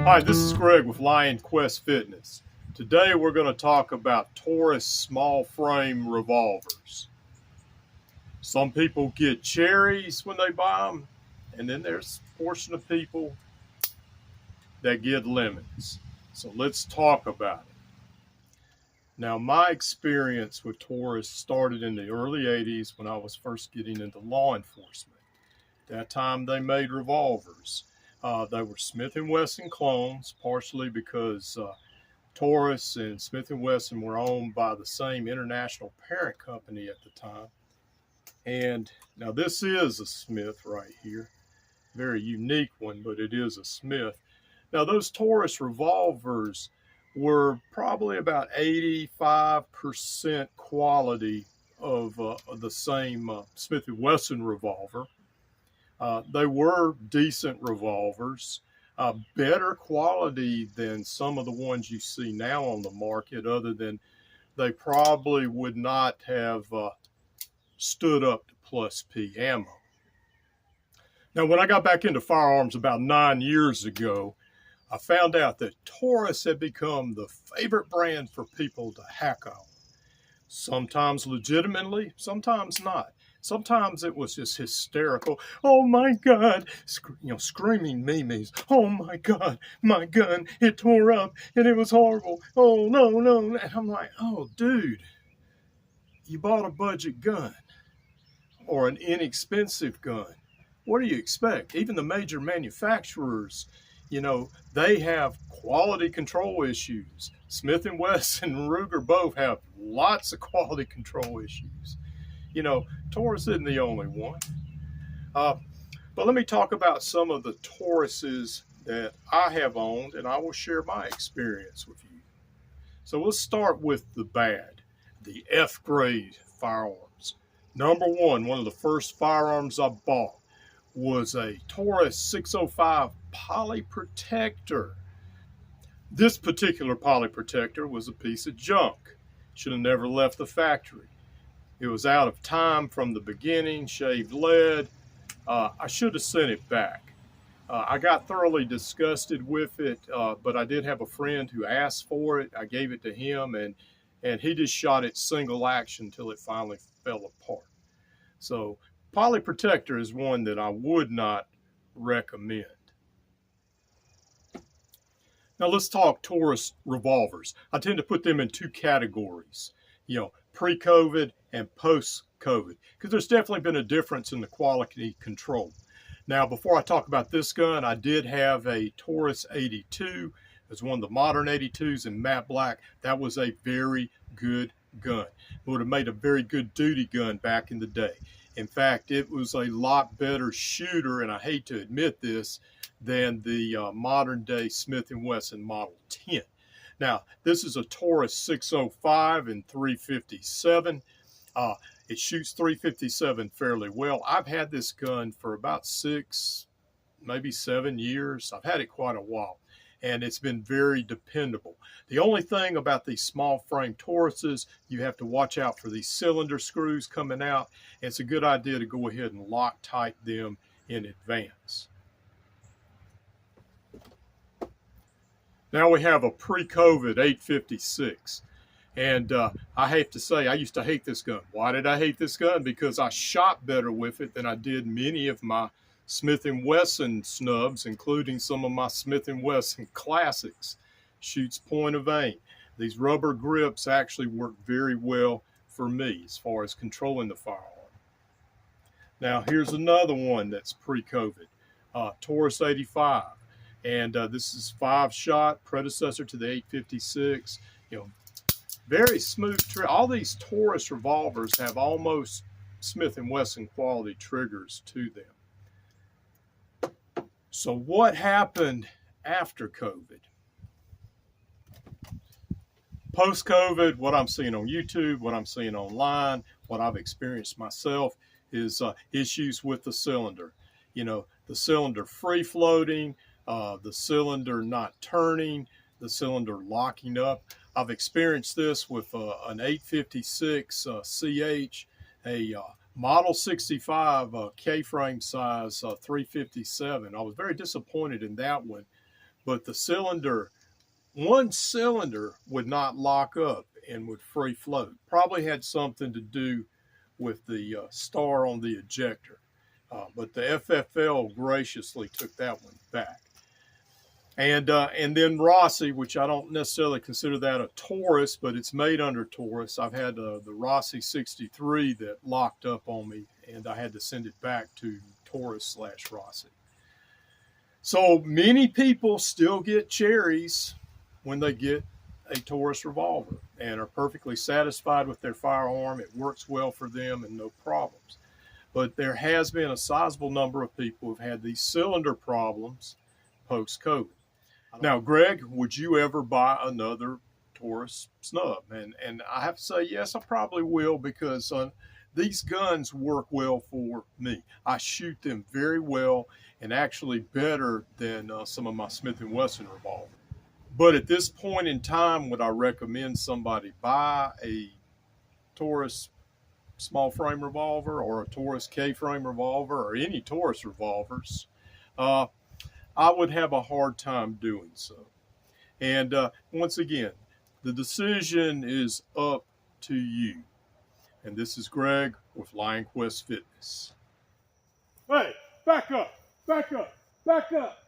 Hi, this is Greg with Lionquestfitness. Today we're going to talk about Taurus small frame revolvers. Some people get cherries when they buy them, and then there's a portion of people that get lemons. So let's talk about it. Now, my experience with Taurus started in the early 80s when I was first getting into law enforcement. At that time, they made revolvers. They were Smith & Wesson clones, partially because Taurus and Smith & Wesson were owned by the same international parent company at the time. And now this is a Smith right here. Very unique one, but it is a Smith. Now those Taurus revolvers were probably about 85% quality of the same Smith & Wesson revolver. They were decent revolvers, better quality than some of the ones you see now on the market, other than they probably would not have stood up to plus P ammo. Now, when I got back into firearms about 9 years ago, I found out that Taurus had become the favorite brand for people to hack on. Sometimes legitimately, sometimes not. Sometimes it was just hysterical. Oh my God, screaming memes. Oh my God, my gun, it tore up and it was horrible. Oh no. And I'm like, oh dude, you bought a budget gun or an inexpensive gun. What do you expect? Even the major manufacturers, they have quality control issues. Smith & Wesson and Ruger both have lots of quality control issues. Taurus isn't the only one. But let me talk about some of the Tauruses that I have owned, and I will share my experience with you. So let's start with the bad, the F-grade firearms. Number one of the first firearms I bought was a Taurus 605 poly protector. This particular poly protector was a piece of junk. Should have never left the factory. It was out of time from the beginning, shaved lead. I should have sent it back. I got thoroughly disgusted with it, but I did have a friend who asked for it. I gave it to him, and he just shot it single action until it finally fell apart. So poly protector is one that I would not recommend. Now let's talk Taurus revolvers. I tend to put them in two categories, pre-COVID and post-COVID, because there's definitely been a difference in the quality control. Now, before I talk about this gun, I did have a Taurus 82. It was one of the modern 82s in matte black. That was a very good gun. It would have made a very good duty gun back in the day. In fact, it was a lot better shooter, and I hate to admit this, than the modern day Smith & Wesson Model 10. Now, this is a Taurus 605 and 357. It shoots 357 fairly well. I've had this gun for about 6, maybe 7 years. I've had it quite a while, and it's been very dependable. The only thing about these small frame Tauruses, you have to watch out for these cylinder screws coming out. It's a good idea to go ahead and Loctite them in advance. Now we have a pre-COVID 856. And I have to say, I used to hate this gun. Why did I hate this gun? Because I shot better with it than I did many of my Smith & Wesson snubs, including some of my Smith & Wesson classics. Shoots point of aim. These rubber grips actually work very well for me as far as controlling the firearm. Now here's another one that's pre-COVID, Taurus 85. And this is 5-shot, predecessor to the 856. Very smooth trigger. All these Taurus revolvers have almost Smith & Wesson quality triggers to them. So what happened after COVID? Post-COVID, what I'm seeing on YouTube, what I'm seeing online, what I've experienced myself is issues with the cylinder. The cylinder free-floating, the cylinder not turning, the cylinder locking up. I've experienced this with an 856 CH, a Model 65 K-frame size 357. I was very disappointed in that one but the cylinder, one cylinder would not lock up and would free float. Probably had something to do with the star on the ejector. But the FFL graciously took that one back. And then Rossi, which I don't necessarily consider that a Taurus, but it's made under Taurus. I've had the Rossi 63 that locked up on me, and I had to send it back to Taurus/Rossi. So many people still get cherries when they get a Taurus revolver and are perfectly satisfied with their firearm. It works well for them and no problems. But there has been a sizable number of people who've had these cylinder problems post-COVID. Now, Greg, would you ever buy another Taurus snub? And I have to say, yes, I probably will, because these guns work well for me. I shoot them very well, and actually better than some of my Smith & Wesson revolvers. But at this point in time, would I recommend somebody buy a Taurus small frame revolver or a Taurus K-frame revolver or any Taurus revolvers? I would have a hard time doing so. And once again, the decision is up to you. And this is Greg with Lionquest Fitness. Hey, back up, back up, back up.